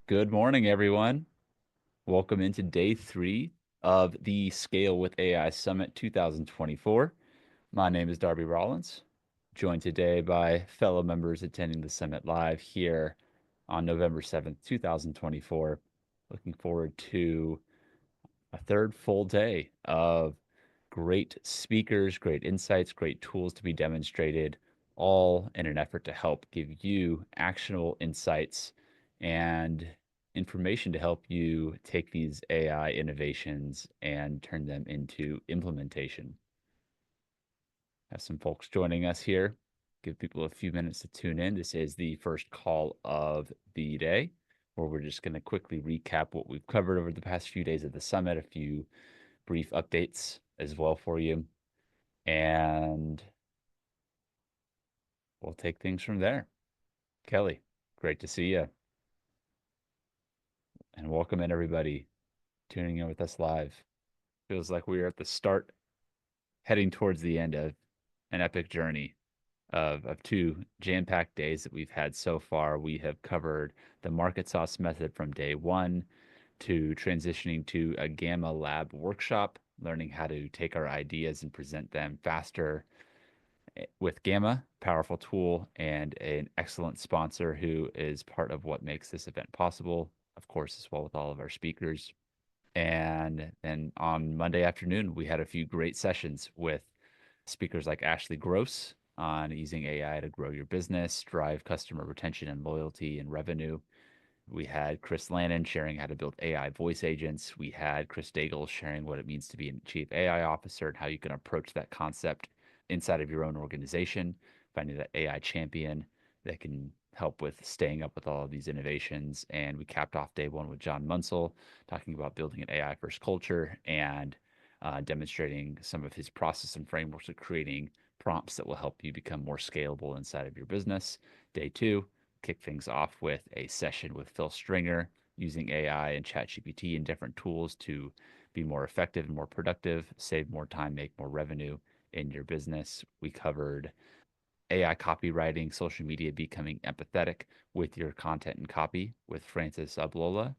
Good morning, everyone. Welcome into day three of the Scale with AI Summit 2024. My name is Darby Rollins, joined today by fellow members attending the summit live here on November 7th, 2024. Looking forward to a third full day of great speakers, great insights, great tools to be demonstrated, all in an effort to help give you actionable insights and information to help you take these AI innovations and turn them into implementation. Have some folks joining us here. Give people a few minutes to tune in. This is the first call of the day, where we're just going to quickly recap what we've covered over the past few days of the summit, a few brief updates as well for you, and we'll take things from there. Kelly, great to see you, and welcome in everybody tuning in with us live. Feels like we are at the start, heading towards the end of an epic journey of two jam-packed days that we've had so far. We have covered the market sauce method from day one to transitioning to a Gamma Lab workshop, learning how to take our ideas and present them faster with Gamma, powerful tool and an excellent sponsor who is part of what makes this event possible, of course, as well with all of our speakers. And then on Monday afternoon, we had a few great sessions with speakers like Ashley Gross on using AI to grow your business, drive customer retention and loyalty and revenue. We had Chris Lannon sharing how to build AI voice agents. We had Chris Daigle sharing what it means to be a chief AI officer and how you can approach that concept inside of your own organization, finding that AI champion that can help with staying up with all of these innovations. And we capped off day one with John Munsell talking about building an AI first culture and demonstrating some of his process and frameworks of creating prompts that will help you become more scalable inside of your business. Day two, kick things off with a session with Phil Stringer using AI and ChatGPT and different tools to be more effective and more productive, save more time, make more revenue in your business. We covered AI copywriting, social media, becoming empathetic with your content and copy with Francis Ablola.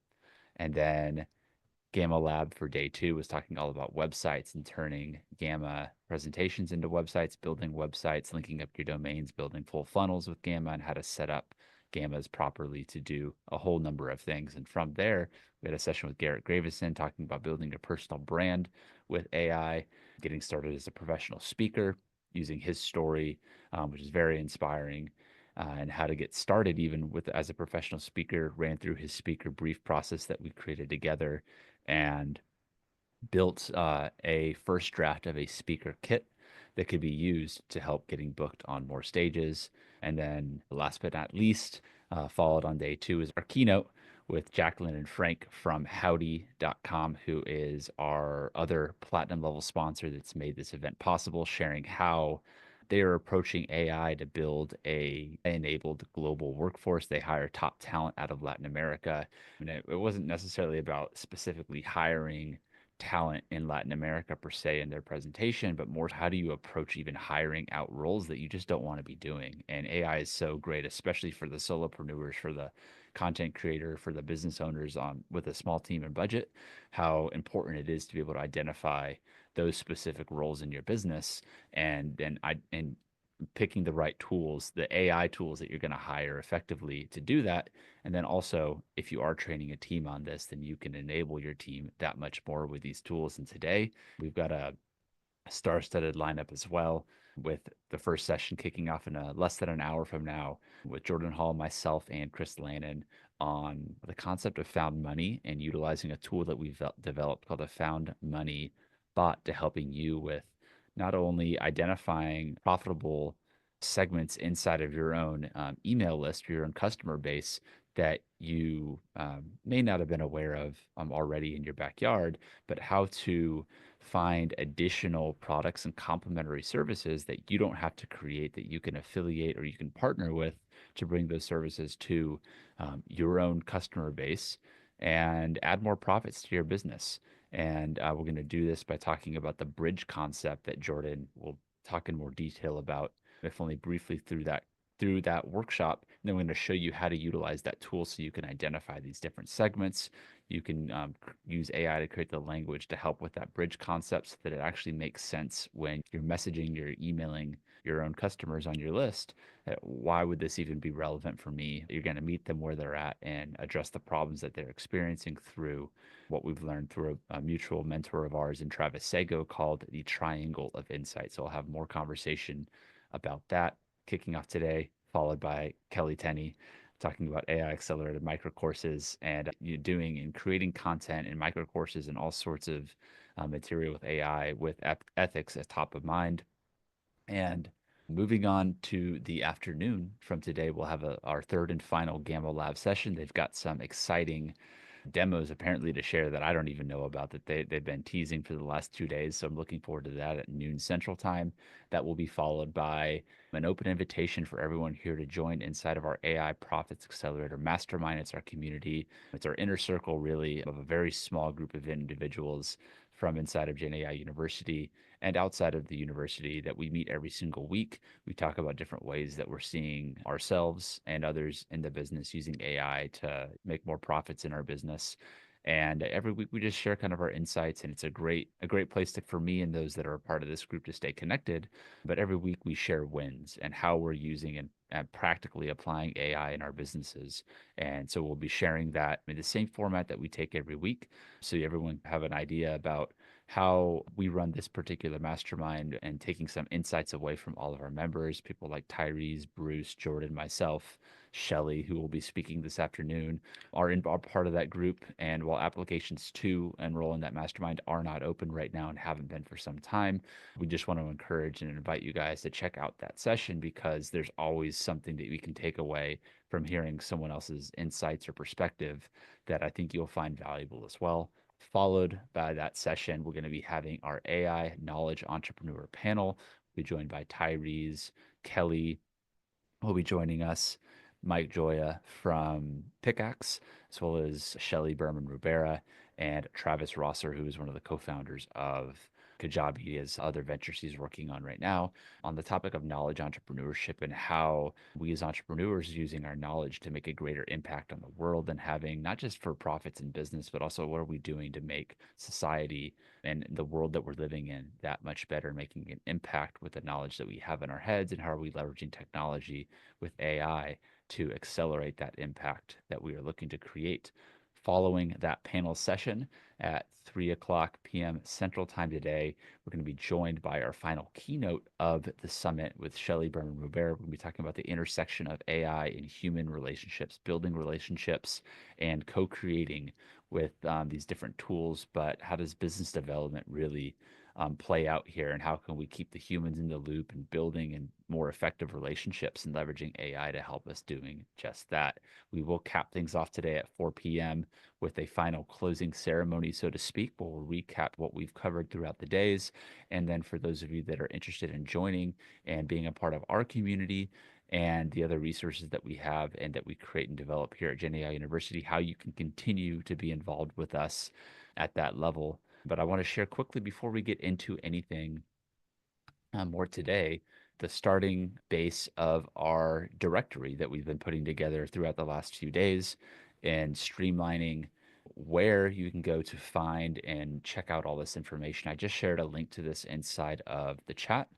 And then Gamma Lab for day two was talking all about websites and turning Gamma presentations into websites, building websites, linking up your domains, building full funnels with Gamma, and how to set up Gammas properly to do a whole number of things. And from there, we had a session with Garrett Gravison talking about building a personal brand with AI, getting started as a professional speaker, using his story, which is very inspiring, and how to get started even with as a professional speaker. Ran through his speaker brief process that we created together and built a first draft of a speaker kit that could be used to help getting booked on more stages. And then last but not least, followed on day two is our keynote with Jacqueline and Frank from Howdy.com, who is our other platinum level sponsor that's made this event possible, sharing how they are approaching AI to build a enabled global workforce. They hire top talent out of Latin America. And it wasn't necessarily about specifically hiring talent in Latin America per se in their presentation, but more how do you approach even hiring out roles that you just don't want to be doing? And AI is so great, especially for the solopreneurs, for the content creator, for the business owners on with a small team and budget, how important it is to be able to identify those specific roles in your business and picking the right tools, the AI tools that you're going to hire effectively to do that. And then also, if you are training a team on this, then you can enable your team that much more with these tools. And today we've got a star-studded lineup as well, with the first session kicking off in less than an hour from now with Jordan Hall, myself, and Chris Lannon on the concept of found money and utilizing a tool that we've developed called the Found Money bot to helping you with not only identifying profitable segments inside of your own email list or your own customer base that you may not have been aware of already in your backyard, but how to find additional products and complementary services that you don't have to create, that you can affiliate or you can partner with to bring those services to your own customer base and add more profits to your business. And we're going to do this by talking about the bridge concept that Jordan will talk in more detail about, if only briefly through that through that workshop. And then we're going to show you how to utilize that tool so you can identify these different segments. You can use AI to create the language to help with that bridge concept so that it actually makes sense when you're messaging, you're emailing your own customers on your list. Why would this even be relevant for me? You're going to meet them where they're at and address the problems that they're experiencing through what we've learned through a mutual mentor of ours in Travis Sago called the Triangle of Insight. So I'll have more conversation about that kicking off today, followed by Kelly Tenney talking about AI accelerated microcourses and you doing and creating content and microcourses and all sorts of material with AI with ethics as top of mind. And moving on to the afternoon from today, we'll have our third and final Gamma Lab session. They've got some exciting demos apparently to share that I don't even know about that they've been teasing for the last 2 days. So I'm looking forward to that at noon Central Time. That will be followed by an open invitation for everyone here to join inside of our AI Profits Accelerator Mastermind. It's our community. It's our inner circle, really, of a very small group of individuals from inside of Gen AI University and outside of the university that we meet every single week. We talk about different ways that we're seeing ourselves and others in the business using AI to make more profits in our business. And every week we just share kind of our insights, and it's a great place for me and those that are a part of this group to stay connected. But every week we share wins and how we're using and practically applying AI in our businesses. And so we'll be sharing that in the same format that we take every week, so everyone have an idea about how we run this particular mastermind and taking some insights away from all of our members, people like Tyrese, Bruce, Jordan, myself, Shelly, who will be speaking this afternoon, are part of that group. And while applications to enroll in that mastermind are not open right now and haven't been for some time, we just want to encourage and invite you guys to check out that session because there's always something that we can take away from hearing someone else's insights or perspective that I think you'll find valuable as well. Followed by that session, we're going to be having our AI Knowledge Entrepreneur panel. We'll be joined by Tyrese, Kelly will be joining us, Mike Joya from Pickaxe, as well as Shelly Berman Rubera and Travis Rosser, who is one of the co-founders of Kajabi, as other ventures he's working on right now, on the topic of knowledge entrepreneurship and how we as entrepreneurs using our knowledge to make a greater impact on the world and having not just for profits in business, but also what are we doing to make society and the world that we're living in that much better, making an impact with the knowledge that we have in our heads, and how are we leveraging technology with AI to accelerate that impact that we are looking to create. Following that panel session at 3 o'clock p.m. Central Time today, we're going to be joined by our final keynote of the summit with Shelly Berman Rubera. We're going to be talking about the intersection of AI and human relationships, building relationships and co-creating with these different tools. But how does business development really play out here, and how can we keep the humans in the loop and building and more effective relationships and leveraging AI to help us doing just that. We will cap things off today at 4 p.m. with a final closing ceremony, so to speak. We'll recap what we've covered throughout the days. And then for those of you that are interested in joining and being a part of our community and the other resources that we have and that we create and develop here at Gen AI University, how you can continue to be involved with us at that level. But I want to share quickly before we get into anything more today, the starting base of our directory that we've been putting together throughout the last few days and streamlining where you can go to find and check out all this information. I just shared a link to this inside of the chat.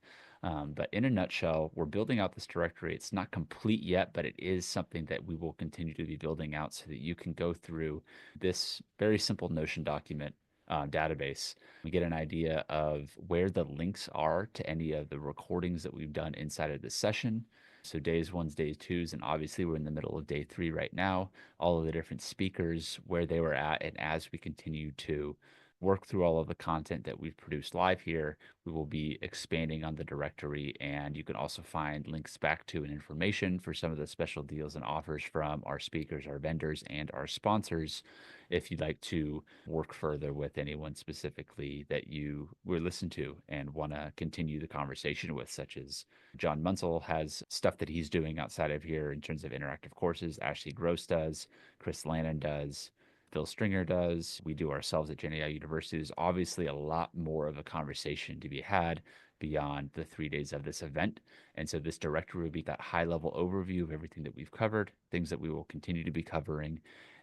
But in a nutshell, we're building out this directory. It's not complete yet, but it is something that we will continue to be building out so that you can go through this very simple Notion document database. We get an idea of where the links are to any of the recordings that we've done inside of this session. So days ones, days twos, and obviously we're in the middle of day 3 right now. All of the different speakers, where they were at, and as we continue to work through all of the content that we've produced live here, we will be expanding on the directory, and you can also find links back to and information for some of the special deals and offers from our speakers, our vendors, and our sponsors if you'd like to work further with anyone specifically that you were listening to and want to continue the conversation with, such as John Munsell has stuff that he's doing outside of here in terms of interactive courses. Ashley Gross does, Chris Lannon does, Phil Stringer does. We do ourselves at Gen AI University. There's obviously a lot more of a conversation to be had beyond the 3 days of this event. And so this directory will be that high level overview of everything that we've covered, things that we will continue to be covering.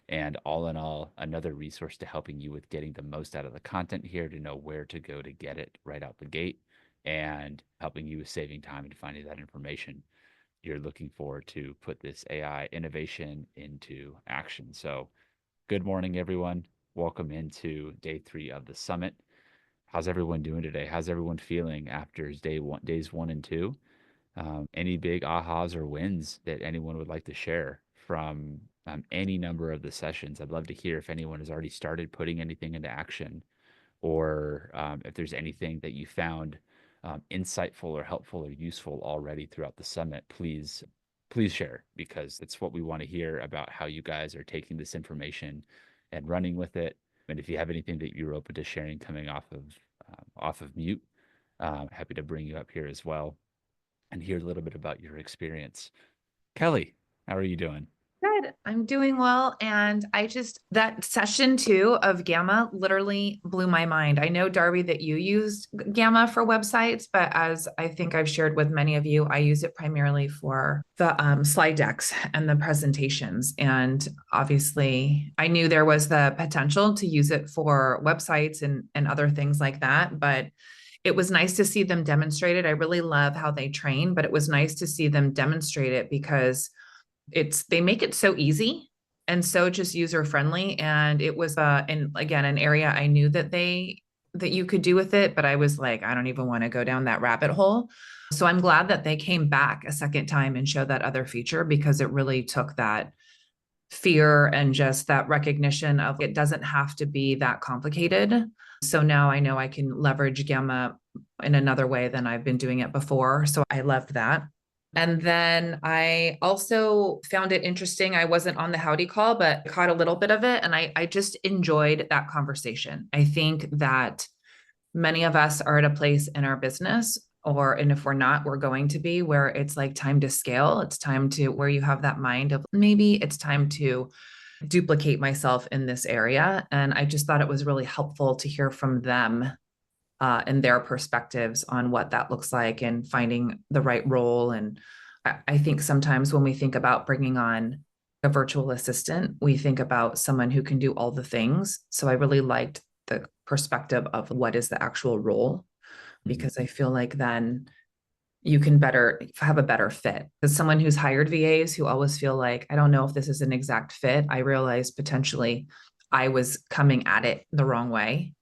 And all in all, another resource to helping you with getting the most out of the content here, to know where to go to get it right out the gate, and helping you with saving time and finding that information. You're looking forward to put this AI innovation into action. So good morning, everyone. Welcome into day 3 of the summit. How's everyone doing today? How's everyone feeling after days 1 and 2? Any big ahas or wins that anyone would like to share from any number of the sessions? I'd love to hear if anyone has already started putting anything into action, or if there's anything that you found insightful or helpful or useful already throughout the summit. Please share, because it's what we want to hear about how you guys are taking this information and running with it. And if you have anything that you're open to sharing coming off of mute, happy to bring you up here as well and hear a little bit about your experience. Kelly, how are you doing? Good. I'm doing well. And that session 2 of Gamma literally blew my mind. I know, Darby, that you used Gamma for websites, but as I think I've shared with many of you, I use it primarily for the slide decks and the presentations. And obviously, I knew there was the potential to use it for websites and other things like that. But it was nice to see them demonstrate it. I really love how they train, but it was nice to see them demonstrate it because they make it so easy and so just user friendly. And it was and again, an area I knew that you could do with it, but I was like, I don't even want to go down that rabbit hole. So I'm glad that they came back a second time and showed that other feature, because it really took that fear and just that recognition of it doesn't have to be that complicated. So now I know I can leverage Gamma in another way than I've been doing it before. So I loved that. And then I also found it interesting. I wasn't on the Howdy call, but caught a little bit of it. And I just enjoyed that conversation. I think that many of us are at a place in our business, and if we're not, we're going to be, where it's like time to scale. It's time to where you have that mind of maybe it's time to duplicate myself in this area. And I just thought it was really helpful to hear from them and their perspectives on what that looks like and finding the right role. And I think sometimes when we think about bringing on a virtual assistant, we think about someone who can do all the things. So I really liked the perspective of what is the actual role, because I feel like then you can have a better fit. As someone who's hired VAs who always feel like, I don't know if this is an exact fit, I realized potentially I was coming at it the wrong way.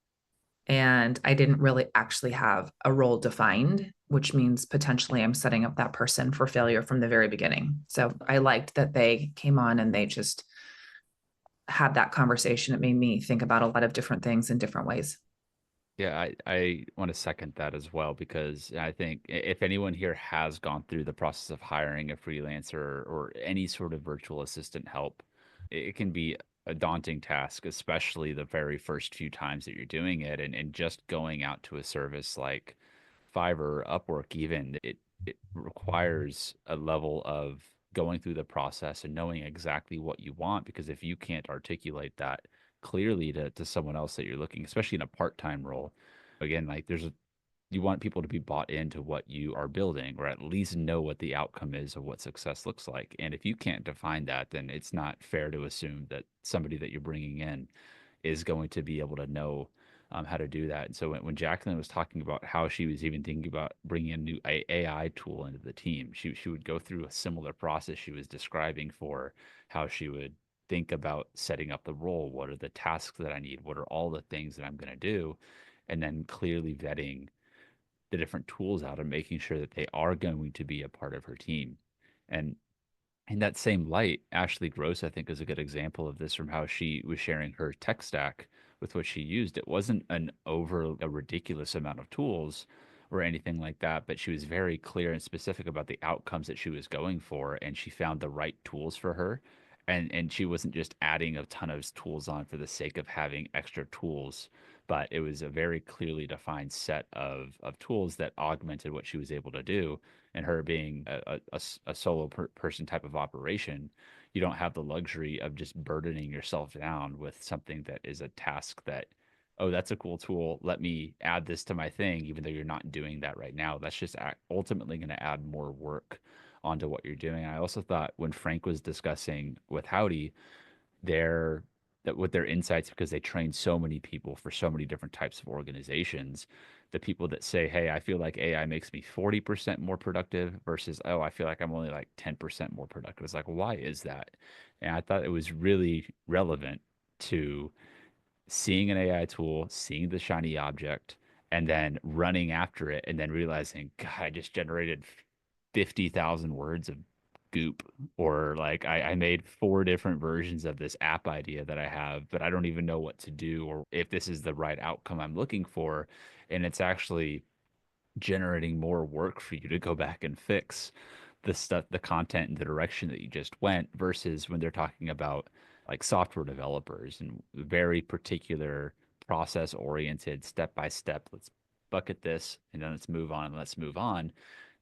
And I didn't really actually have a role defined, which means potentially I'm setting up that person for failure from the very beginning. So I liked that they came on and they just had that conversation. It made me think about a lot of different things in different ways. Yeah, I want to second that as well, because I think if anyone here has gone through the process of hiring a freelancer or any sort of virtual assistant help, it can be a daunting task, especially the very first few times that you're doing it. And just going out to a service like Fiverr, Upwork, even, it requires a level of going through the process and knowing exactly what you want. Because if you can't articulate that clearly to someone else that you're looking, especially in a part-time role, again, like you want people to be bought into what you are building, or at least know what the outcome is of what success looks like. And if you can't define that, then it's not fair to assume that somebody that you're bringing in is going to be able to know how to do that. And so when Jacqueline was talking about how she was even thinking about bringing a new AI tool into the team, she would go through a similar process she was describing for how she would think about setting up the role. What are the tasks that I need? What are all the things that I'm going to do? And then clearly vetting the different tools out and making sure that they are going to be a part of her team. And in that same light, Ashley Gross, I think, is a good example of this, from how she was sharing her tech stack with what she used. It wasn't a ridiculous amount of tools or anything like that, but she was very clear and specific about the outcomes that she was going for, and she found the right tools for her. And she wasn't just adding a ton of tools on for the sake of having extra tools, but it was a very clearly defined set of tools that augmented what she was able to do. And her being a solo person type of operation, you don't have the luxury of just burdening yourself down with something that is a task that oh, that's a cool tool. Let me add this to my thing, even though you're not doing that right now. That's just ultimately going to add more work onto what you're doing. I also thought when Frank was discussing with Howdy, their that with their insights, because they train so many people for so many different types of organizations, the people that say, hey, I feel like AI makes me 40% more productive versus, oh, I feel like I'm only like 10% more productive. It's like, why is that? And I thought it was really relevant to seeing an AI tool, seeing the shiny object, and then running after it, and then realizing, God, I just generated 50,000 words of goop, or like I made four different versions of this app idea that I have, but I don't even know what to do or if this is the right outcome I'm looking for. And it's actually generating more work for you to go back and fix the stuff, the content and the direction that you just went, versus when they're talking about like software developers and very particular process oriented, step by step. Let's bucket this and then let's move on and let's move on,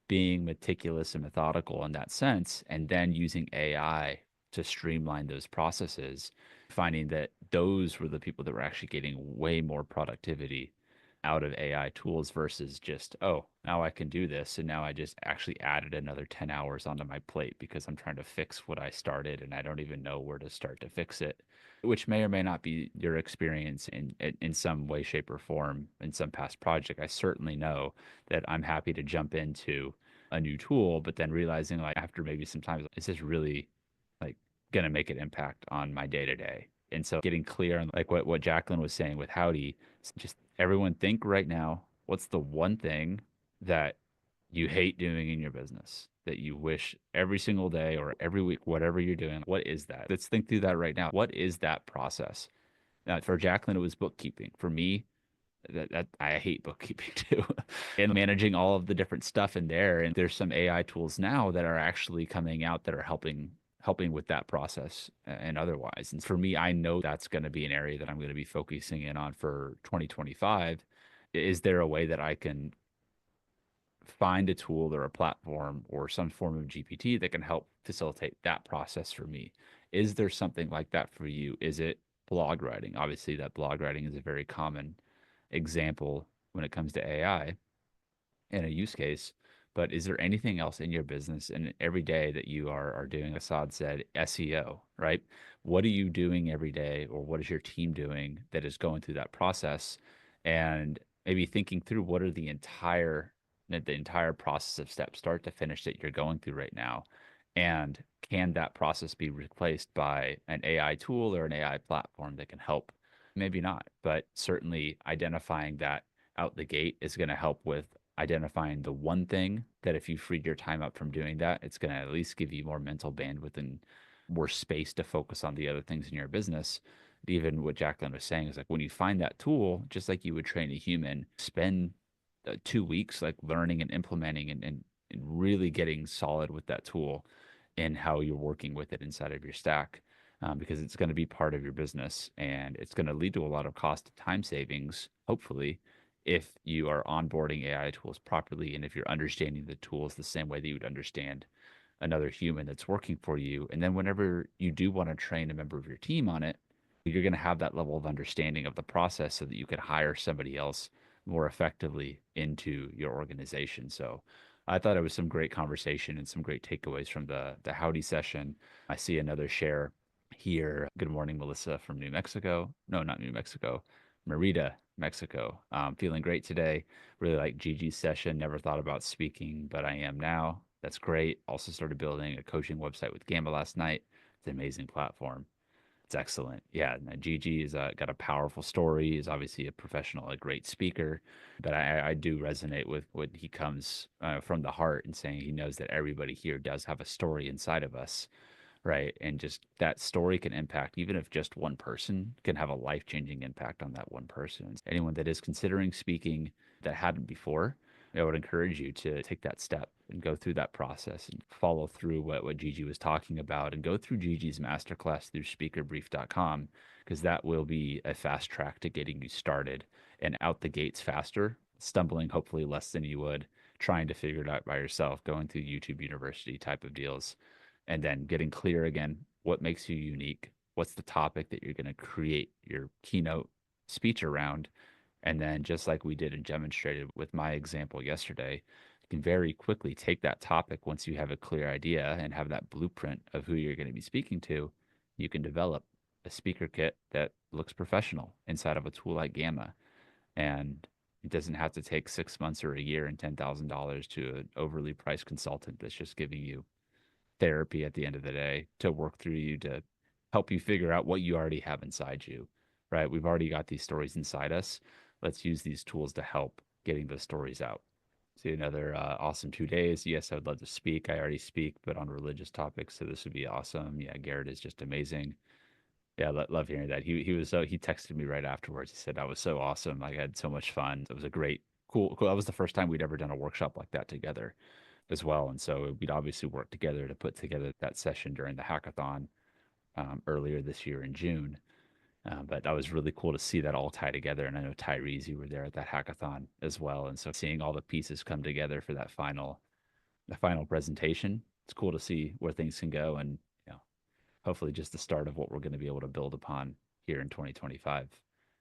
being meticulous and methodical in that sense, and then using AI to streamline those processes, finding that those were the people that were actually getting way more productivity out of AI tools versus just, oh, now I can do this. And now I just actually added another 10 hours onto my plate because I'm trying to fix what I started and I don't even know where to start to fix it, which may or may not be your experience in some way, shape, or form in some past project. I certainly know that I'm happy to jump into a new tool, but then realizing like after maybe some time, is this really like going to make an impact on my day to day? And so getting clear on like what Jacqueline was saying with Howdy, just everyone think right now, what's the one thing that you hate doing in your business that you wish every single day or every week, whatever you're doing, what is that? Let's think through that right now. What is that process? For Jacqueline, it was bookkeeping. For me, that I hate bookkeeping too, and managing all of the different stuff in there. And there's some AI tools now that are actually coming out that are helping with that process and otherwise. And for me, I know that's going to be an area that I'm going to be focusing in on for 2025. Is there a way that I can find a tool or a platform or some form of GPT that can help facilitate that process for me? Is there something like that for you? Is it blog writing? Obviously, that blog writing is a very common example when it comes to AI in a use case. But is there anything else in your business and every day that you are doing? Assad said SEO, right? What are you doing every day, or what is your team doing that is going through that process? And maybe thinking through what are the entire process of steps, start to finish, that you're going through right now. And can that process be replaced by an AI tool or an AI platform that can help? Maybe not, but certainly identifying that out the gate is going to help with identifying the one thing that if you freed your time up from doing that, it's going to at least give you more mental bandwidth and more space to focus on the other things in your business. Even what Jacqueline was saying is like when you find that tool, just like you would train a human, spend 2 weeks like learning and implementing and really getting solid with that tool and how you're working with it inside of your stack. Because it's going to be part of your business and it's going to lead to a lot of cost and time savings, hopefully, if you are onboarding AI tools properly and if you're understanding the tools the same way that you would understand another human that's working for you. And then whenever you do want to train a member of your team on it, you're going to have that level of understanding of the process so that you can hire somebody else more effectively into your organization. So I thought it was some great conversation and some great takeaways from the Howdy session. I see another share here. Good morning, Melissa from New Mexico. No, not New Mexico. Merida, Mexico. Feeling great today. Really like Gigi's session. Never thought about speaking, but I am now. That's great. Also started building a coaching website with Gamma last night. It's an amazing platform. It's excellent. Yeah, Gigi is got a powerful story. Is obviously a professional, a great speaker, but I do resonate with what he comes from the heart and saying he knows that everybody here does have a story inside of us, right? And just that story can impact, even if just one person can have a life changing impact on that one person. Anyone that is considering speaking that hadn't before, I would encourage you to take that step and go through that process and follow through what Gigi was talking about and go through Gigi's masterclass through speakerbrief.com, because that will be a fast track to getting you started and out the gates faster, stumbling hopefully less than you would trying to figure it out by yourself, going through YouTube University type of deals, and then getting clear again what makes you unique, what's the topic that you're going to create your keynote speech around. And then, just like we did and demonstrated with my example yesterday, you can very quickly take that topic once you have a clear idea and have that blueprint of who you're going to be speaking to. You can develop a speaker kit that looks professional inside of a tool like Gamma. And it doesn't have to take 6 months or a year and $10,000 to an overly priced consultant that's just giving you therapy at the end of the day to work through you to help you figure out what you already have inside you, right? We've already got these stories inside us. Let's use these tools to help getting those stories out. See another awesome 2 days. Yes, I would love to speak. I already speak, but on religious topics. So this would be awesome. Yeah, Garrett is just amazing. Yeah, love hearing that. He was so he texted me right afterwards. He said that was so awesome. I had so much fun. It was a great, cool. That was the first time we'd ever done a workshop like that together as well. And so we'd obviously work together to put together that session during the hackathon earlier this year in June. But that was really cool to see that all tie together. And I know Tyrese, you were there at that hackathon as well. And so seeing all the pieces come together for that the final presentation, it's cool to see where things can go. And hopefully just the start of what we're going to be able to build upon here in 2025.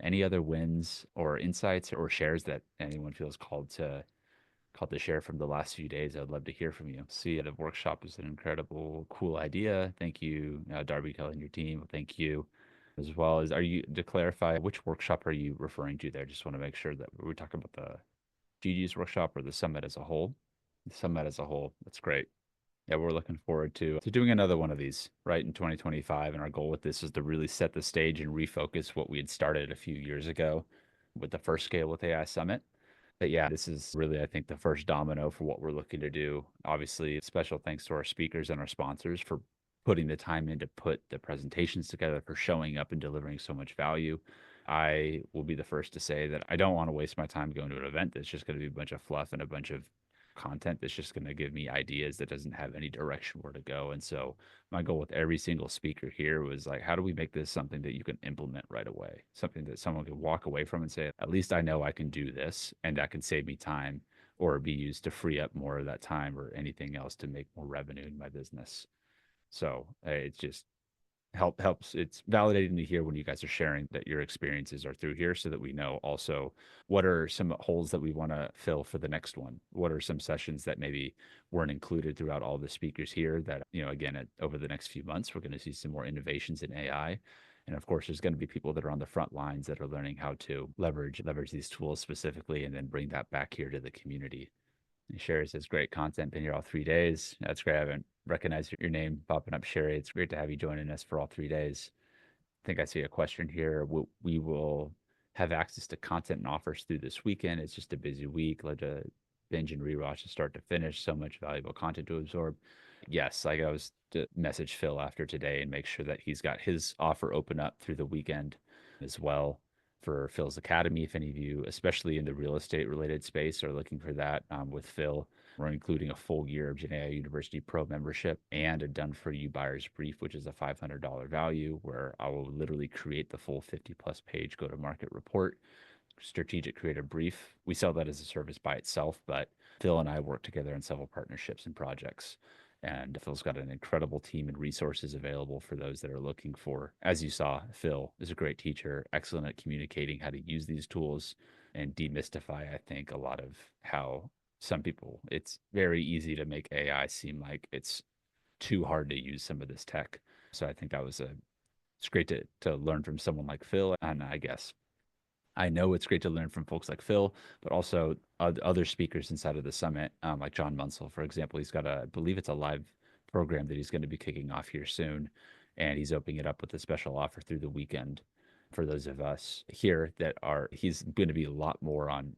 Any other wins or insights or shares that anyone feels called to share from the last few days? I'd love to hear from you. See, the workshop is an incredible, cool idea. Thank you, Darby, Kelly, and your team. Thank you. As well as, are you to clarify which workshop are you referring to there? Just want to make sure that we're talking about the GG's workshop or the summit as a whole. The summit as a whole. That's great. Yeah, we're looking forward to doing another one of these right in 2025. And our goal with this is to really set the stage and refocus what we had started a few years ago with the first Scale with AI Summit. But yeah, this is really, I think, the first domino for what we're looking to do. Obviously, special thanks to our speakers and our sponsors for putting the time in to put the presentations together, for showing up and delivering so much value. I will be the first to say that I don't want to waste my time going to an event that's just going to be a bunch of fluff and a bunch of content that's just going to give me ideas that doesn't have any direction where to go. And so my goal with every single speaker here was like, how do we make this something that you can implement right away? Something that someone can walk away from and say, at least I know I can do this and that can save me time or be used to free up more of that time or anything else to make more revenue in my business. So it's just helps. It's validating to hear when you guys are sharing that your experiences are through here, so that we know also what are some holes that we want to fill for the next one. What are some sessions that maybe weren't included throughout all the speakers here that, again, over the next few months we're going to see some more innovations in AI. And of course, there's going to be people that are on the front lines that are learning how to leverage these tools specifically, and then bring that back here to the community. And Sherry says, great content. Been here all 3 days. That's great. I haven't recognized your name popping up, Sherry. It's great to have you joining us for all 3 days. I think I see a question here. We will have access to content and offers through this weekend. It's just a busy week. Let to binge and rewatch to start to finish. So much valuable content to absorb. Yes, like I was to message Phil after today and make sure that he's got his offer open up through the weekend as well for Phil's Academy. If any of you, especially in the real estate related space, are looking for that with Phil, we're including a full year of GenAI University Pro membership and a done for you buyer's brief, which is a $500 value, where I will literally create the full 50+ page go to market report, strategic creative brief. We sell that as a service by itself, but Phil and I work together in several partnerships and projects. And Phil's got an incredible team and resources available for those that are looking for. As you saw, Phil is a great teacher, excellent at communicating how to use these tools and demystify, I think, a lot of how some people, it's very easy to make AI seem like it's too hard to use some of this tech. So I think it's great to learn from someone like Phil. And I know it's great to learn from folks like Phil, but also other speakers inside of the summit, like John Munsell, for example. He's got I believe it's a live program that he's going to be kicking off here soon. And he's opening it up with a special offer through the weekend for those of us here he's going to be a lot more on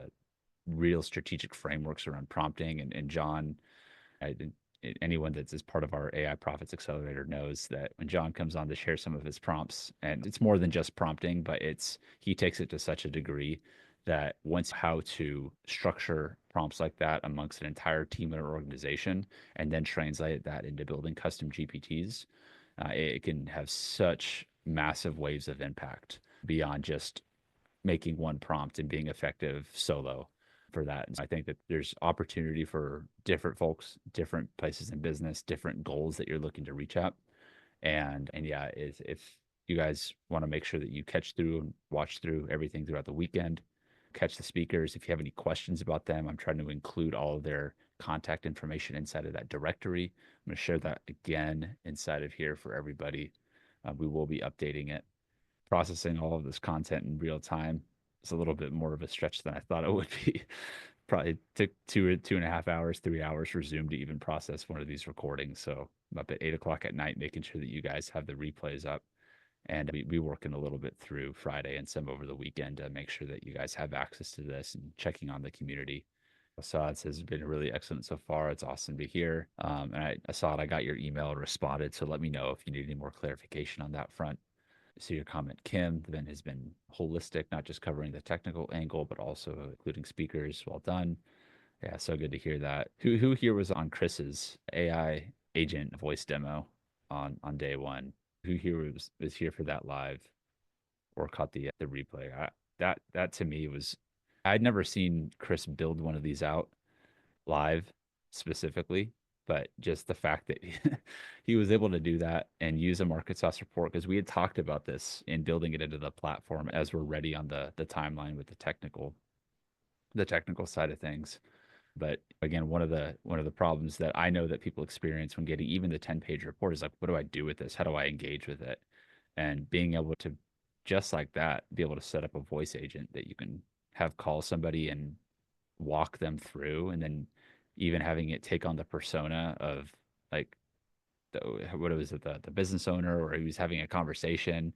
real strategic frameworks around prompting. And John, I, anyone that's as part of our AI Profits Accelerator knows that when John comes on to share some of his prompts, and it's more than just prompting, but he takes it to such a degree that once how to structure prompts like that amongst an entire team or organization, and then translate that into building custom GPTs, it can have such massive waves of impact beyond just making one prompt and being effective solo for that. And so I think that there's opportunity for different folks, different places in business, different goals that you're looking to reach at. And yeah, if you guys want to make sure that you catch through and watch through everything throughout the weekend. Catch the speakers. If you have any questions about them, I'm trying to include all of their contact information inside of that directory. I'm going to share that again inside of here for everybody. We will be updating it. Processing all of this content in real time is a little bit more of a stretch than I thought it would be. Probably took 2.5 hours, 3 hours for Zoom to even process one of these recordings. So I'm up at 8 o'clock at night, making sure that you guys have the replays up. And we working a little bit through Friday and some over the weekend to make sure that you guys have access to this and checking on the community. Assad says it's been really excellent so far. It's awesome to hear. And Assad, I got your email, responded. So let me know if you need any more clarification on that front. See your comment, Kim. Then has been holistic, not just covering the technical angle, but also including speakers. Well done. Yeah, so good to hear that. Who here was on Chris's AI agent voice demo on day one? Who here was here for that live or caught the replay? That to me was, I'd never seen Chris build one of these out live specifically, but just the fact that he was able to do that and use a market sauce report, because we had talked about this in building it into the platform as we're ready on the timeline with the technical side of things. But again, one of the problems that I know that people experience when getting even the 10-page report is like, what do I do with this? How do I engage with it? And being able to just like that, be able to set up a voice agent that you can have call somebody and walk them through, and then even having it take on the persona of like what was it, the business owner, or he was having a conversation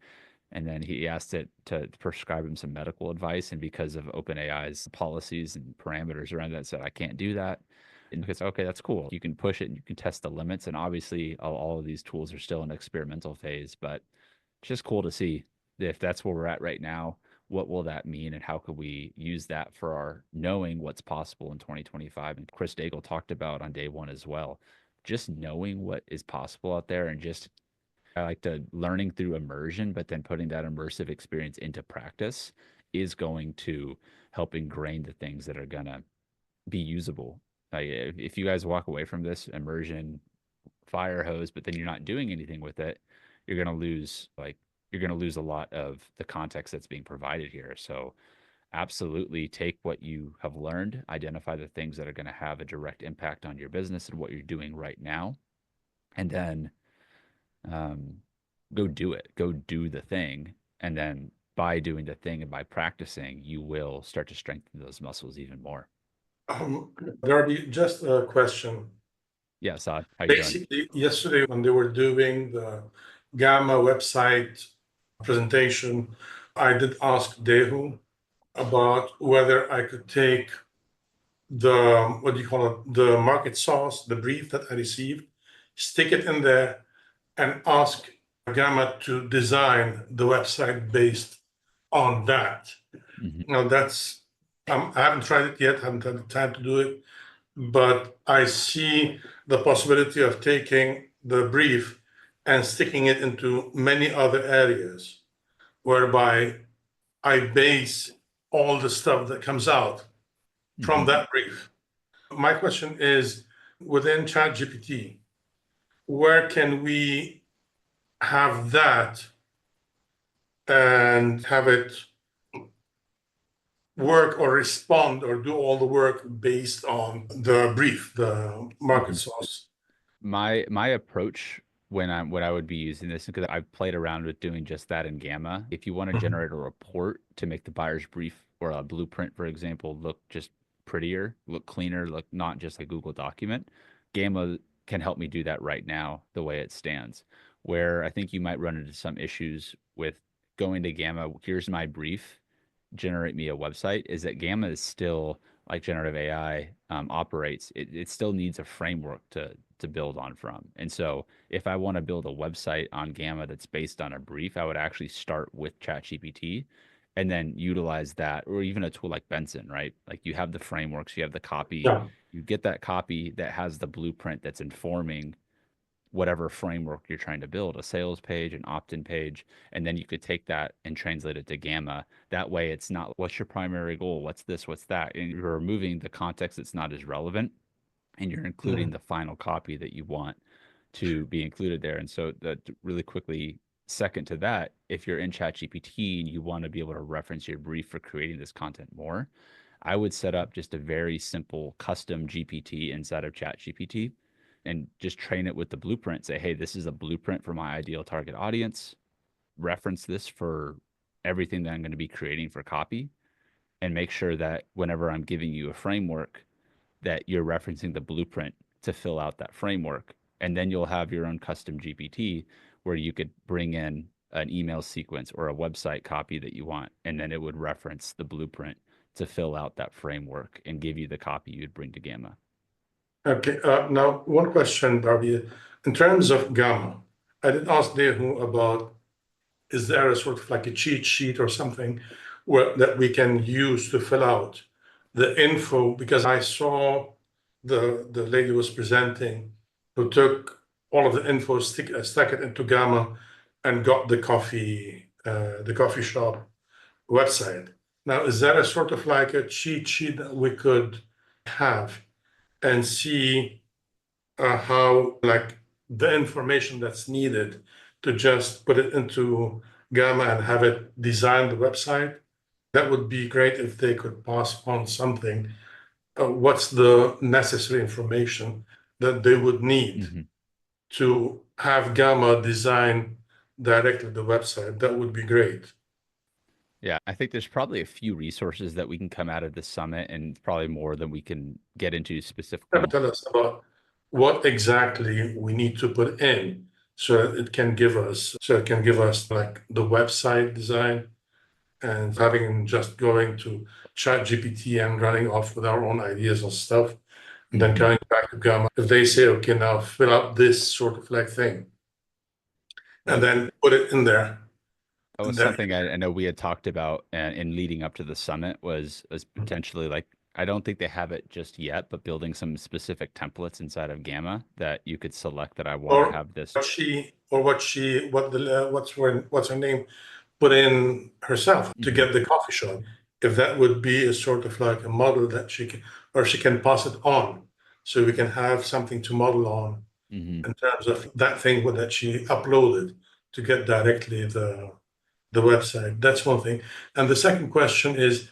and then he asked it to prescribe him some medical advice, and because of OpenAI's policies and parameters around that, said I can't do that. And because okay, that's cool, you can push it and you can test the limits, and obviously all of these tools are still in experimental phase, but it's just cool to see if that's where we're at right now. What will that mean, and how could we use that for our knowing what's possible in 2025? And Chris Daigle talked about on day one as well, just knowing what is possible out there, and just I like to learning through immersion, but then putting that immersive experience into practice is going to help ingrain the things that are gonna be usable. Like if you guys walk away from this immersion fire hose, but then you're not doing anything with it, you're gonna lose a lot of the context that's being provided here. So absolutely take what you have learned, identify the things that are going to have a direct impact on your business and what you're doing right now, and then um, go do it, go do the thing. And then by doing the thing and by practicing, you will start to strengthen those muscles even more. Darby, just a question. Yeah, Saad, how you doing? Basically, yesterday when they were doing the Gamma website presentation, I did ask Dehu about whether I could take the, what do you call it, the market sauce, the brief that I received, stick it in there and ask Gamma to design the website based on that. Mhm. Now that's, I haven't tried it yet, haven't had the time to do it, but I see the possibility of taking the brief and sticking it into many other areas, whereby I base all the stuff that comes out from Mhm. that brief. My question is, within ChatGPT, where can we have that and have it work or respond or do all the work based on the brief, the market Mhm. sauce? My approach when I would be using this, because I've played around with doing just that in Gamma. If you want to Mhm. generate a report to make the buyer's brief or a blueprint, for example, look just prettier, look cleaner, look not just a Google document, Gamma can help me do that right now the way it stands. Where I think you might run into some issues with going to Gamma, here's my brief, generate me a website, is that Gamma is still like generative AI operates. It still needs a framework to build on from. And so if I want to build a website on Gamma that's based on a brief, I would actually start with ChatGPT and then utilize that, or even a tool like Benson, right? Like you have the frameworks, you have the copy, Yeah. you get that copy that has the blueprint that's informing whatever framework you're trying to build, a sales page, an opt-in page, and then you could take that and translate it to Gamma. That way it's not what's your primary goal, what's this, what's that, and you're removing the context that's not as relevant, and you're including Mhm. the final copy that you want to be included there. And so that really quickly, second to that, if you're in ChatGPT and you want to be able to reference your brief for creating this content more, I would set up just a very simple custom GPT inside of ChatGPT and just train it with the blueprint. Say, hey, this is a blueprint for my ideal target audience. Reference this for everything that I'm going to be creating for copy, and make sure that whenever I'm giving you a framework, that you're referencing the blueprint to fill out that framework. And then you'll have your own custom GPT where you could bring in an email sequence or a website copy that you want. And then it would reference the blueprint to fill out that framework and give you the copy you'd bring to Gamma. Okay, now one question, Darby. In terms of Gamma, I did ask Dehu about, is there a sort of like a cheat sheet or something that we can use to fill out the info? Because I saw the lady was presenting who took all of the info, stuck it into Gamma, and got the coffee shop website. Now, is there a sort of like a cheat sheet that we could have and see how like the information that's needed to just put it into Gamma and have it design the website? That would be great if they could pass on something. What's the necessary information that they would need to have Gamma design directly the website? That would be great. Yeah, I think there's probably a few resources that we can come out of this summit, and probably more than we can get into specifically. Tell us about what exactly we need to put in so it can give us like the website design, and having just going to ChatGPT and running off with our own ideas and stuff, and then coming back to Gamma. If they say, okay, now fill out this sort of like thing, and then put it in there. That was something I know we had talked about in leading up to the summit was potentially like, I don't think they have it just yet, but building some specific templates inside of Gamma that you could select that I want to have this. What's her name put in herself to get the coffee shop. If that would be a sort of like a model that she can pass it on, so we can have something to model on in terms of that thing that she uploaded to get directly the website. That's one thing. And the second question is,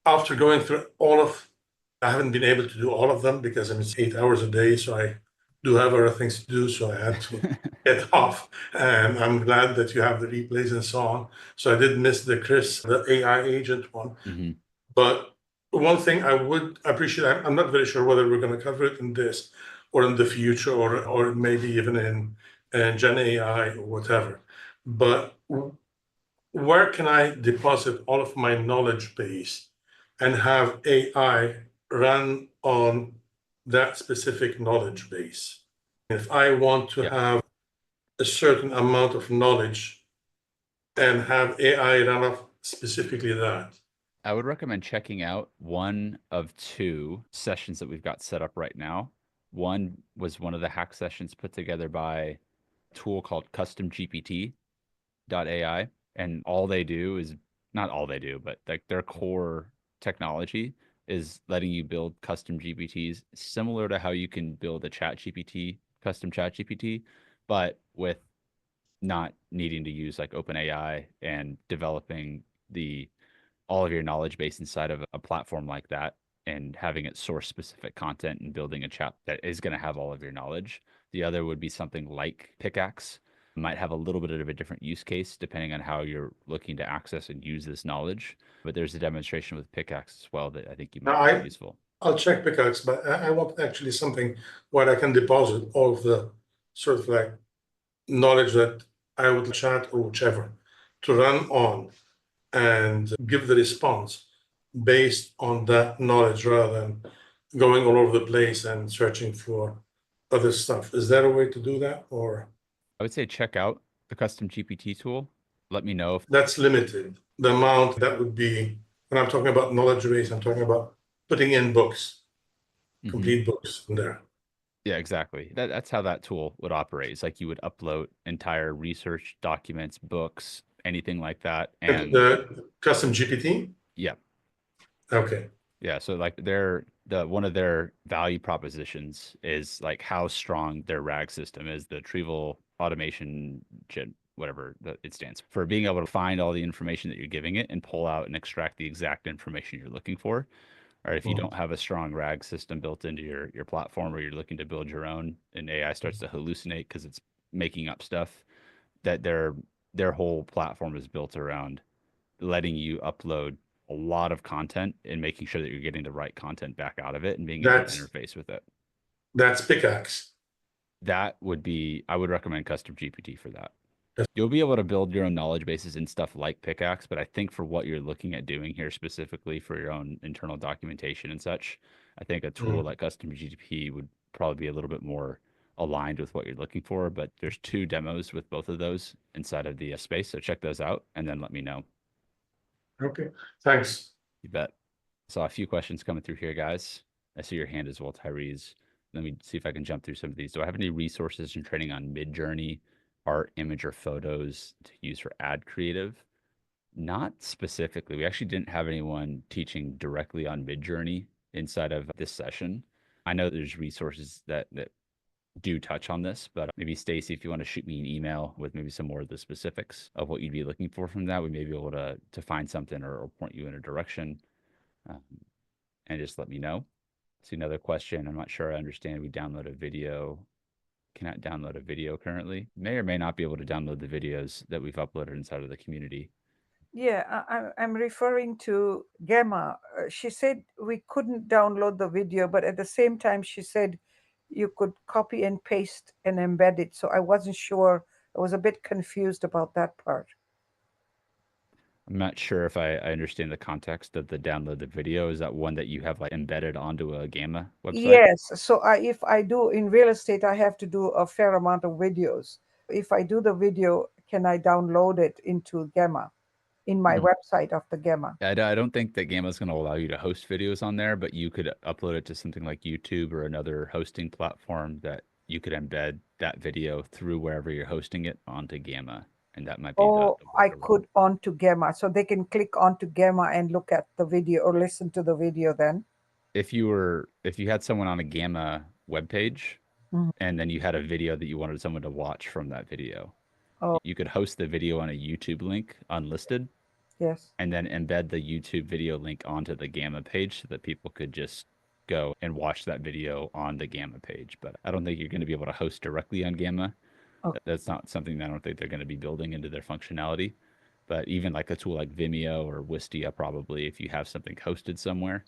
after going through I haven't been able to do all of them because it's 8 hours a day, so I do have other things to do, so I had to get off. And I'm glad that you have the replays and so on. So I did miss the AI agent one. But one thing I would appreciate, I'm not very sure whether we're going to cover it in this or in the future, or maybe even in Gen AI or whatever. But where can I deposit all of my knowledge base and have AI run on that specific knowledge base? If I want to have a certain amount of knowledge and have AI run off specifically that. I would recommend checking out one of two sessions that we've got set up right now. One was one of the hack sessions put together by a tool called customgpt.ai. And all they do is, not all they do, but like their core technology is letting you build custom GPTs similar to how you can build a custom chat GPT, but with not needing to use like OpenAI and developing all of your knowledge base inside of a platform like that, and having it source specific content and building a chat that is going to have all of your knowledge. The other would be something like Pickaxe. Might have a little bit of a different use case depending on how you're looking to access and use this knowledge. But there's a demonstration with Pickaxe as well that I think you might find useful. I'll check Pickaxe, but I want actually something where I can deposit all of the sort of like knowledge that I would chat or whichever to run on and give the response based on that knowledge rather than going all over the place and searching for other stuff. Is there a way to do that? Or I would say check out the custom GPT tool. Let me know if that's limited. The amount that would be, when I'm talking about knowledge base, I'm talking about putting in books, complete books in there. Yeah, exactly. That's how that tool would operate. It's like you would upload entire research documents, books, anything like that. And the custom GPT? Yeah. Okay. Yeah. So like one of their value propositions is like how strong their RAG system is, the retrieval automation whatever it stands for, being able to find all the information that you're giving it and pull out and extract the exact information you're looking for. Or if you don't have a strong RAG system built into your platform, or you're looking to build your own, and AI starts to hallucinate because it's making up stuff, that their whole platform is built around letting you upload a lot of content and making sure that you're getting the right content back out of it and being able to interface with it. That's Pickaxe. That would be, I would recommend Custom GPT for that. Yes. You'll be able to build your own knowledge bases and stuff like Pickaxe, but I think for what you're looking at doing here specifically for your own internal documentation and such, I think a tool like Custom GPT would probably be a little bit more aligned with what you're looking for. But there's 2 demos with both of those inside of the space, so check those out and then let me know. Okay, thanks. You bet. Saw a few questions coming through here, guys. I see your hand as well, Tyrese. Let me see if I can jump through some of these. Do I have any resources and training on Midjourney, art, image, or photos to use for ad creative? Not specifically. We actually didn't have anyone teaching directly on Midjourney inside of this session. I know there's resources that do touch on this, but maybe Stacy, if you want to shoot me an email with maybe some more of the specifics of what you'd be looking for from that, we may be able to find something or point you in a direction, and just let me know. See another question. I'm not sure I understand. We download a video. Cannot download a video currently. May or may not be able to download the videos that we've uploaded inside of the community. Yeah, I'm referring to Gamma. She said we couldn't download the video, but at the same time, she said you could copy and paste and embed it. So I wasn't sure. I was a bit confused about that part. I'm not sure if I understand the context of the download the video. Is that one that you have like embedded onto a Gamma website? Yes. So if I do in real estate, I have to do a fair amount of videos. If I do the video, can I download it into Gamma in my website of the Gamma? I don't think that Gamma is going to allow you to host videos on there, but you could upload it to something like YouTube or another hosting platform that you could embed that video through wherever you're hosting it onto Gamma. And that might be I could onto Gamma. So they can click onto Gamma and look at the video or listen to the video then. If you had someone on a Gamma webpage and then you had a video that you wanted someone to watch from that video, you could host the video on a YouTube link unlisted. Yes. And then embed the YouTube video link onto the Gamma page so that people could just go and watch that video on the Gamma page. But I don't think you're going to be able to host directly on Gamma. Okay. That's not something that I don't think they're going to be building into their functionality. But even like a tool like Vimeo or Wistia, probably, if you have something hosted somewhere,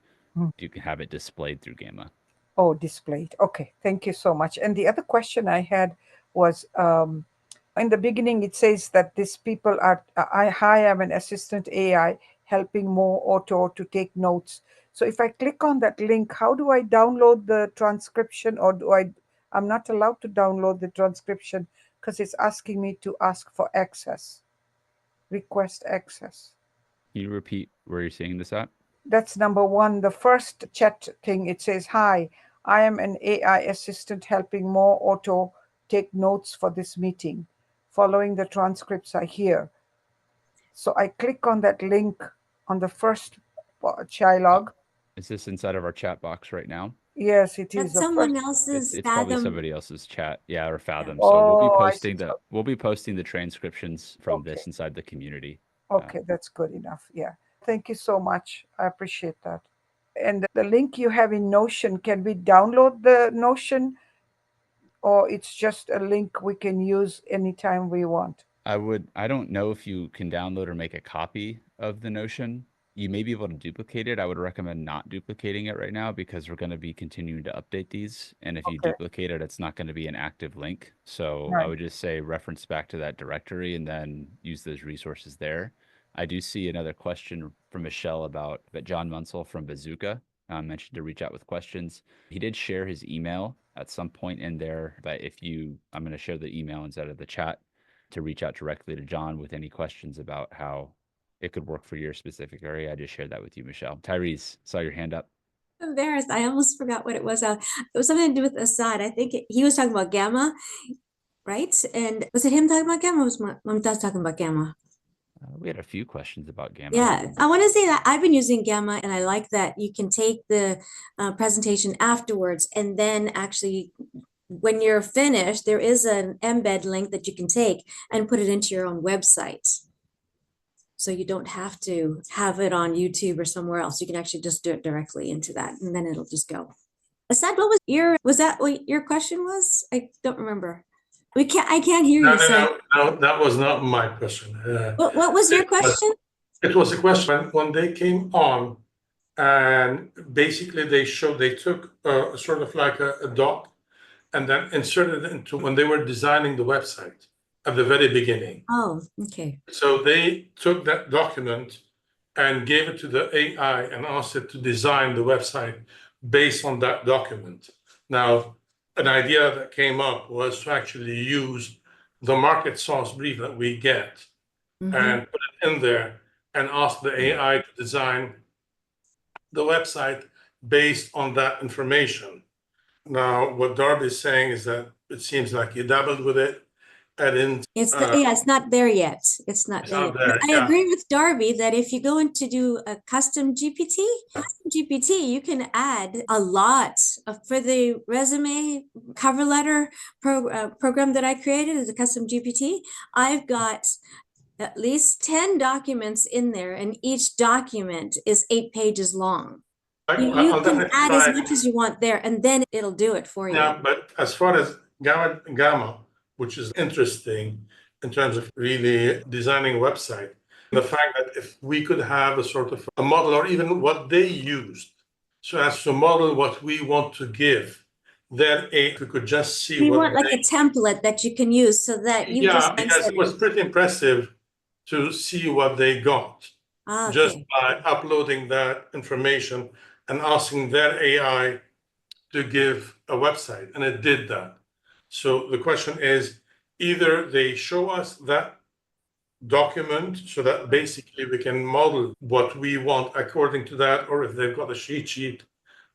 you can have it displayed through Gamma. Oh, displayed. Okay, thank you so much. And the other question I had was, in the beginning, it says that these people are, hi, I'm an assistant AI helping Mo Auto to take notes. So if I click on that link, how do I download the transcription, or I'm not allowed to download the transcription because it's asking me to ask for access, request access. Can you repeat where you're seeing this at? That's number one. The first chat thing, it says, hi, I am an AI assistant helping Mo Auto take notes for this meeting. Following the transcripts are here. So I click on that link on the first Chilog. Is this inside of our chat box right now? Yes, it is. That's someone else's it's Fathom. Probably somebody else's chat. Yeah, or Fathom. So we'll be posting the transcriptions from this inside the community. Okay, that's good enough. Yeah. Thank you so much. I appreciate that. And the link you have in Notion, can we download the Notion, or it's just a link we can use anytime we want? I don't know if you can download or make a copy of the Notion. You may be able to duplicate it. I would recommend not duplicating it right now because we're going to be continuing to update these. And if you duplicate it, it's not going to be an active link. So I would just say reference back to that directory and then use those resources there. I do see another question from Michelle about that John Munsell from Bazooka mentioned to reach out with questions. He did share his email at some point in there, but I'm going to share the email inside of the chat to reach out directly to John with any questions about how it could work for your specific area. I just shared that with you, Michelle. Tyrese, saw your hand up. I'm embarrassed. I almost forgot what it was. It was something to do with Assad. I think he was talking about Gamma, right? And was it him talking about Gamma, or was Mamtaz talking about Gamma? We had a few questions about Gamma. Yeah, I want to say that I've been using Gamma, and I like that you can take the presentation afterwards and then actually when you're finished, there is an embed link that you can take and put it into your own website. So you don't have to have it on YouTube or somewhere else. You can actually just do it directly into that, and then it'll just go. Asad, was that what your question was? I don't remember. I can't hear you. So No, that was not my question. what was your question? It was a question when they came on, and basically they took sort of like a doc and then inserted it into when they were designing the website at the very beginning. Oh, okay. So they took that document and gave it to the AI and asked it to design the website based on that document. Now, an idea that came up was to actually use the market source brief that we get and put it in there and ask the AI to design the website based on that information. Now, what Darby is saying is that it seems like you dabbled with it. It's not there yet. It's not there yet. I agree with Darby that if you go in to do a custom GPT, you can add a lot for the resume cover letter program that I created as a custom GPT. I've got at least 10 documents in there, and each document is 8 pages long. You can add as much as you want there, and then it'll do it for you. Yeah, but as far as Gamma, which is interesting in terms of really designing a website, the fact that if we could have a sort of a model or even what they used, so as to model what we want to give, then we could just see we want like a template that you can use so that you because it was pretty impressive to see what they got just by uploading that information and asking their AI to give a website, and it did that. So the question is, either they show us that document so that basically we can model what we want according to that, or if they've got a cheat sheet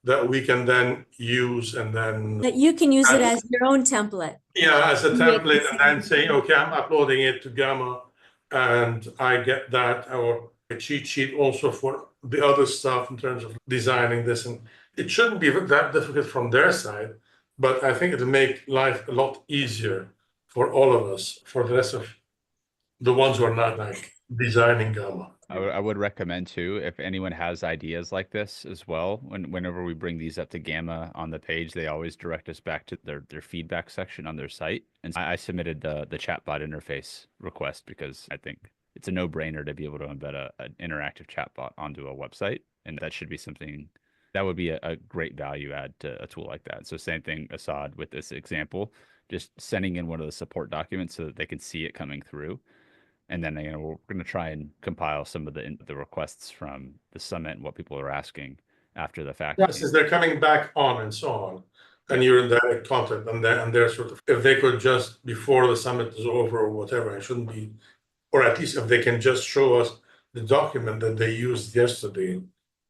that we can then use and then that you can use it as your own template. Yeah, as a template, and then say, okay, I'm uploading it to Gamma and I get that, or a cheat sheet also for the other stuff in terms of designing this. And it shouldn't be that difficult from their side, but I think it'll make life a lot easier for all of us, for the rest of the ones who are not like designing Gamma. I would recommend too, if anyone has ideas like this as well, whenever we bring these up to Gamma on the page, they always direct us back to their feedback section on their site. And I submitted the chatbot interface request because I think it's a no-brainer to be able to embed an interactive chatbot onto a website. And that should be something that would be a great value add to a tool like that. So same thing, Assad, with this example, just sending in one of the support documents so that they can see it coming through. And then, we're going to try and compile some of the requests from the summit and what people are asking after the fact. Yes, as they're coming back on and so on, and you're in direct contact, and they're sort of, if they could just, before the summit is over or whatever, it shouldn't be, or at least if they can just show us the document that they used yesterday,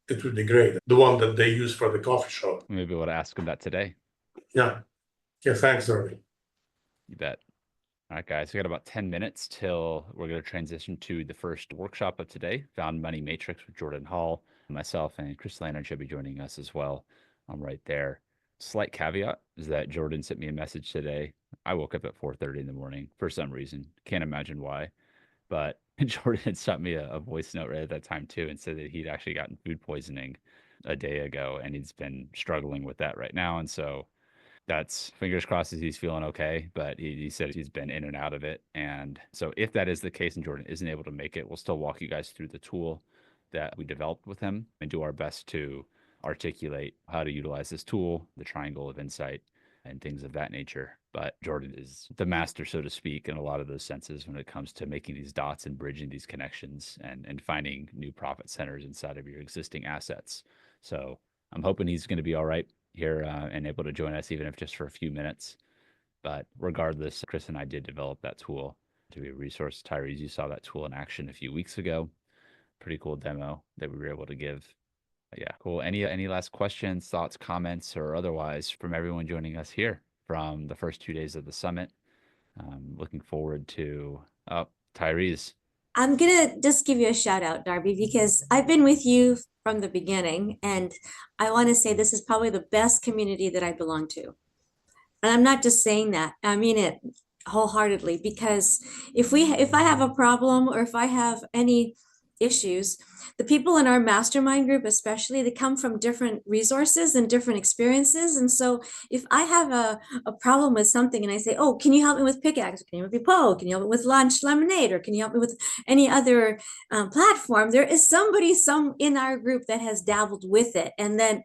it would be great. The one that they used for the coffee shop. Maybe we'll ask them that today. Yeah. Thanks, Darby. You bet. All right, guys, we got about 10 minutes till we're going to transition to the first workshop of today, Found Money Matrix with Jordan Hall. Myself and Chris Lannard should be joining us as well. I'm right there. Slight caveat is that Jordan sent me a message today. I woke up at 4:30 in the morning for some reason. Can't imagine why. But Jordan had sent me a voice note right at that time too and said that he'd actually gotten food poisoning a day ago and he's been struggling with that right now. And so that's fingers crossed that he's feeling okay, but he said he's been in and out of it. And so if that is the case and Jordan isn't able to make it, we'll still walk you guys through the tool that we developed with him and do our best to articulate how to utilize this tool, the triangle of insight, and things of that nature. But Jordan is the master, so to speak, in a lot of those senses when it comes to making these dots and bridging these connections and finding new profit centers inside of your existing assets. So I'm hoping he's going to be all right here and able to join us, even if just for a few minutes. But regardless, Chris and I did develop that tool to be a resource. Tyrese, you saw that tool in action a few weeks ago. Pretty cool demo that we were able to give. But yeah, cool. Any last questions, thoughts, comments, or otherwise from everyone joining us here from the first 2 days of the summit? Looking forward to Tyrese. I'm gonna just give you a shout out, Darby, because I've been with you from the beginning, and I want to say this is probably the best community that I belong to. And I'm not just saying that, I mean it wholeheartedly, because if I have a problem, or if I have any issues, the people in our mastermind group, especially, they come from different resources and different experiences. And so if I have a problem with something and I say, oh, can you help me with pickaxe? Can you help me with Poe? Can you help me with Launch Lemonade? Or can you help me with any other platform? There is somebody in our group that has dabbled with it, and then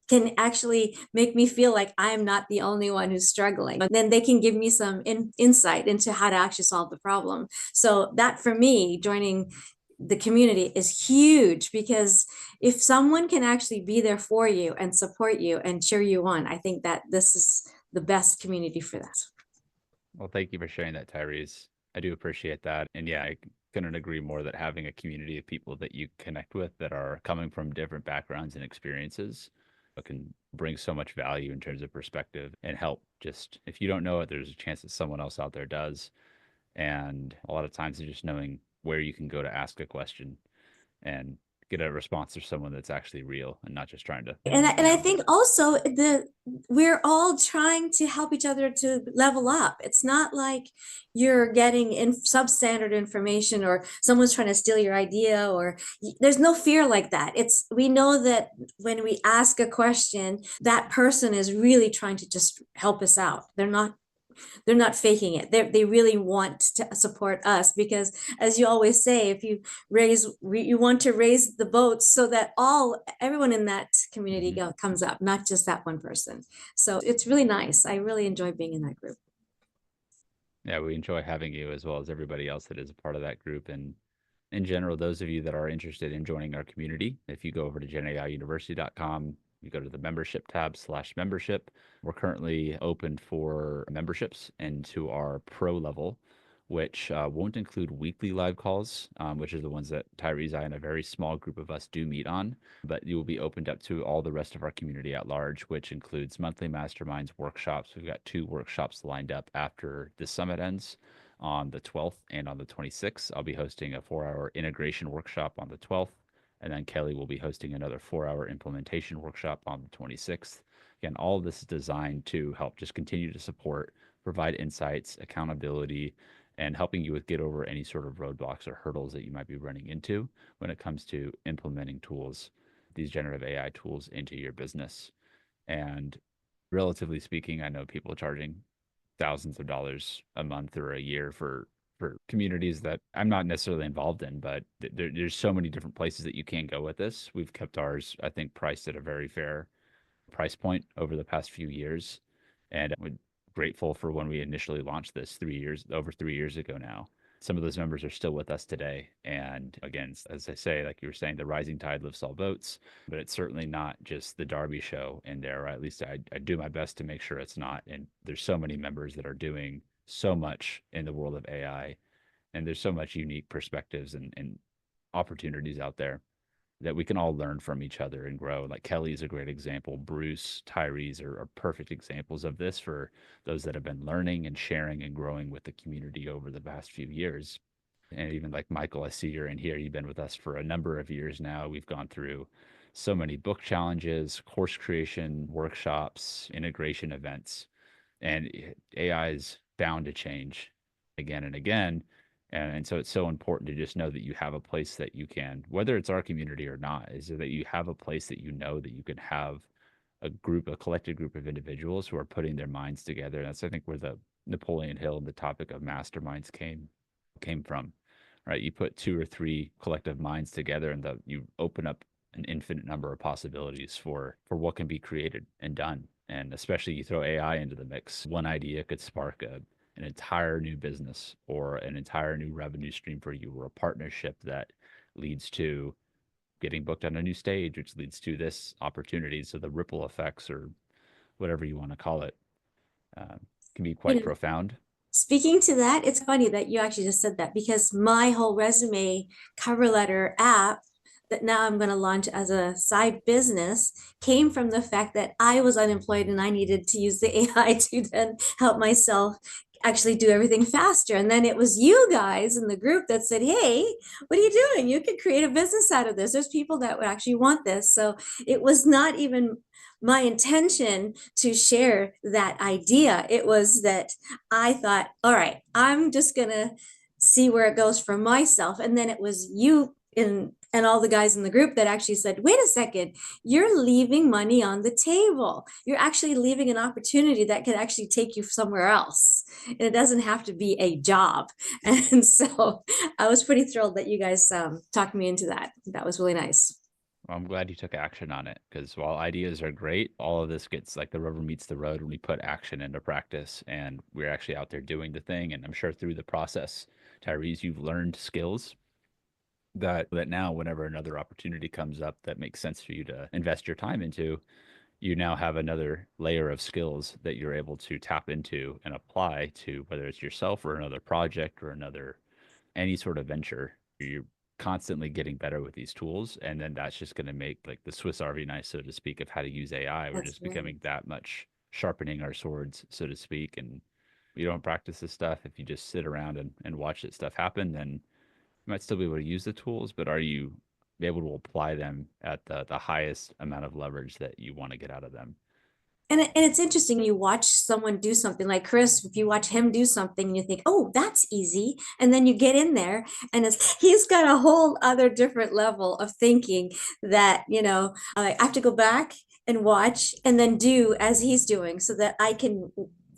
can actually make me feel like I'm not the only one who's struggling. And then they can give me some insight into how to actually solve the problem. So that, for me, joining the community is huge, because if someone can actually be there for you and support you and cheer you on, I think that this is the best community for that. Well, thank you for sharing that, Tyrese. I do appreciate that. And yeah, I couldn't agree more that having a community of people that you connect with that are coming from different backgrounds and experiences can bring so much value in terms of perspective and help. Just if you don't know it, there's a chance that someone else out there does. And a lot of times it's just knowing where you can go to ask a question and get a response from someone that's actually real and not just trying to. And I think also we're all trying to help each other to level up. It's not like you're getting in substandard information, or someone's trying to steal your idea, or there's no fear like that. We know that when we ask a question, that person is really trying to just help us out. They're not faking it. They really want to support us, because, as you always say, if you you want to raise the boats so that everyone in that community comes up, not just that one person. So it's really nice. I really enjoy being in that group. Yeah, we enjoy having you, as well as everybody else that is a part of that group. And in general, those of you that are interested in joining our community, if you go over to genaiuniversity.com, you go to the membership tab /membership. We're currently open for memberships into our pro level, which won't include weekly live calls, which are the ones that Tyrese, I, and a very small group of us do meet on. But you will be opened up to all the rest of our community at large, which includes monthly masterminds, workshops. We've got 2 workshops lined up after this summit ends. On the 12th and on the 26th, I'll be hosting a 4-hour integration workshop on the 12th. And then Kelly will be hosting another 4-hour implementation workshop on the 26th. Again, all of this is designed to help just continue to support, provide insights, accountability, and helping you with get over any sort of roadblocks or hurdles that you might be running into when it comes to implementing tools, these generative AI tools, into your business. And relatively speaking, I know people charging thousands of dollars a month or a year for communities that I'm not necessarily involved in, but there's so many different places that you can go with this. We've kept ours, I think, priced at a very fair price point over the past few years. And we're grateful for when we initially launched this over 3 years ago now. Some of those members are still with us today. And again, as I say, like you were saying, the rising tide lifts all boats, but it's certainly not just the Darby show in there, or at least I do my best to make sure it's not. And there's so many members that are doing so much in the world of AI, and there's so much unique perspectives and opportunities out there that we can all learn from each other and grow. Like Kelly is a great example. Bruce, Tyrese are perfect examples of this for those that have been learning and sharing and growing with the community over the past few years. And even like Michael, I see you're in here. You've been with us for a number of years now. We've gone through so many book challenges, course creation, workshops, integration events, and AI is bound to change again and again. And so it's so important to just know that you have a place that you can, whether it's our community or not, is that you have a place that you know that you can have a collected group of individuals who are putting their minds together. And that's, I think, where the Napoleon Hill and the topic of masterminds came from, right? You put 2 or 3 collective minds together, and you open up an infinite number of possibilities for what can be created and done. And especially you throw AI into the mix, one idea could spark an entire new business or an entire new revenue stream for you, or a partnership that leads to getting booked on a new stage, which leads to this opportunity. So the ripple effects, or whatever you want to call it, can be quite profound. Speaking to that, it's funny that you actually just said that, because my whole resume cover letter app that now I'm going to launch as a side business came from the fact that I was unemployed and I needed to use the AI to then help myself actually do everything faster. And then it was you guys in the group that said, hey, what are you doing? You could create a business out of this. There's people that would actually want this. So it was not even my intention to share that idea. It was that I thought, all right, I'm just going to see where it goes for myself. And then it was you and all the guys in the group that actually said, wait a second, you're leaving money on the table. You're actually leaving an opportunity that could actually take you somewhere else. And it doesn't have to be a job. And so I was pretty thrilled that you guys talked me into that. That was really nice. Well, I'm glad you took action on it, because while ideas are great, all of this gets like the rubber meets the road when we put action into practice and we're actually out there doing the thing. And I'm sure through the process, Tyrese, you've learned skills that now whenever another opportunity comes up that makes sense for you to invest your time into, you now have another layer of skills that you're able to tap into and apply to, whether it's yourself or another project or any sort of venture. You're constantly getting better with these tools, and then that's just going to make like the Swiss Army knife, so to speak, of how to use AI. We're just becoming that much sharpening our swords, so to speak. And you don't practice this stuff, if you just sit around and watch that stuff happen, then you might still be able to use the tools, but are you able to apply them at the highest amount of leverage that you want to get out of them? And it's interesting, you watch someone do something like Chris, if you watch him do something and you think, oh, that's easy. And then you get in there and he's got a whole other different level of thinking that, I have to go back and watch and then do as he's doing so that I can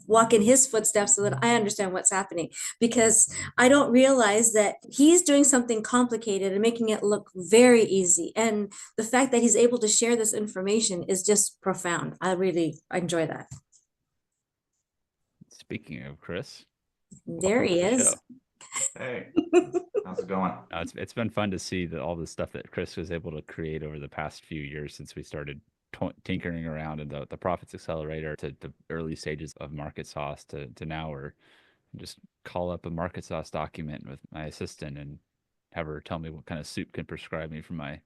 walk in his footsteps so that I understand what's happening, because I don't realize that he's doing something complicated and making it look very easy. And the fact that he's able to share this information is just profound. I really enjoy that. Speaking of Chris, there he is. Hey, how's it going? It's been fun to see all the stuff that Chris was able to create over the past few years since we started tinkering around in the Profits Accelerator, to the early stages of Market Sauce, to now we're just call up a Market Sauce document with my assistant and have her tell me what kind of soup can prescribe me for my,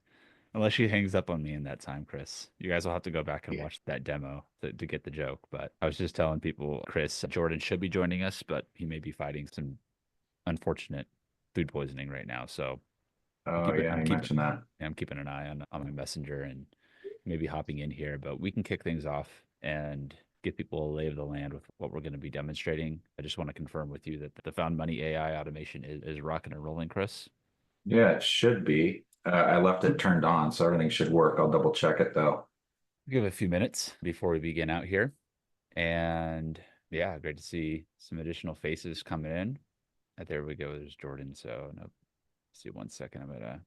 unless she hangs up on me in that time, Chris. You guys will have to go back and watch that demo to get the joke. But I was just telling people, Chris, Jordan should be joining us, but he may be fighting some unfortunate food poisoning right now. So you mentioned that. I'm keeping an eye on my messenger and maybe hopping in here, but we can kick things off and give people a lay of the land with what we're going to be demonstrating. I just want to confirm with you that the Found Money AI automation is rocking and rolling, Chris. Yeah, it should be. I left it turned on, so everything should work. I'll double check it though. Give it a few minutes before we begin out here. And yeah, great to see some additional faces coming in. There we go. There's Jordan. So no, see 1 second. I'm going to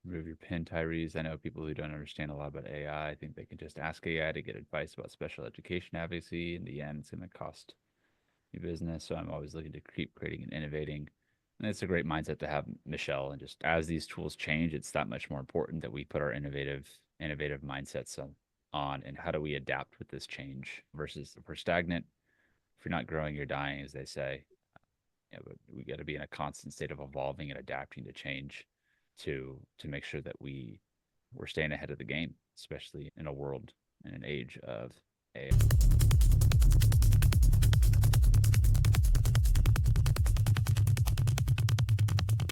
remove your pin, Tyrese. I know people who don't understand a lot about AI. I think they can just ask AI to get advice about special education advocacy. In the end, it's going to cost you business. So I'm always looking to keep creating and innovating. And it's a great mindset to have, Michelle. And just as these tools change, it's that much more important that we put our innovative mindsets on, and how do we adapt with this change versus if we're stagnant, if you're not growing, you're dying, as they say. But we got to be in a constant state of evolving and adapting to change to make sure that we're staying ahead of the game, especially in a world and an age of AI.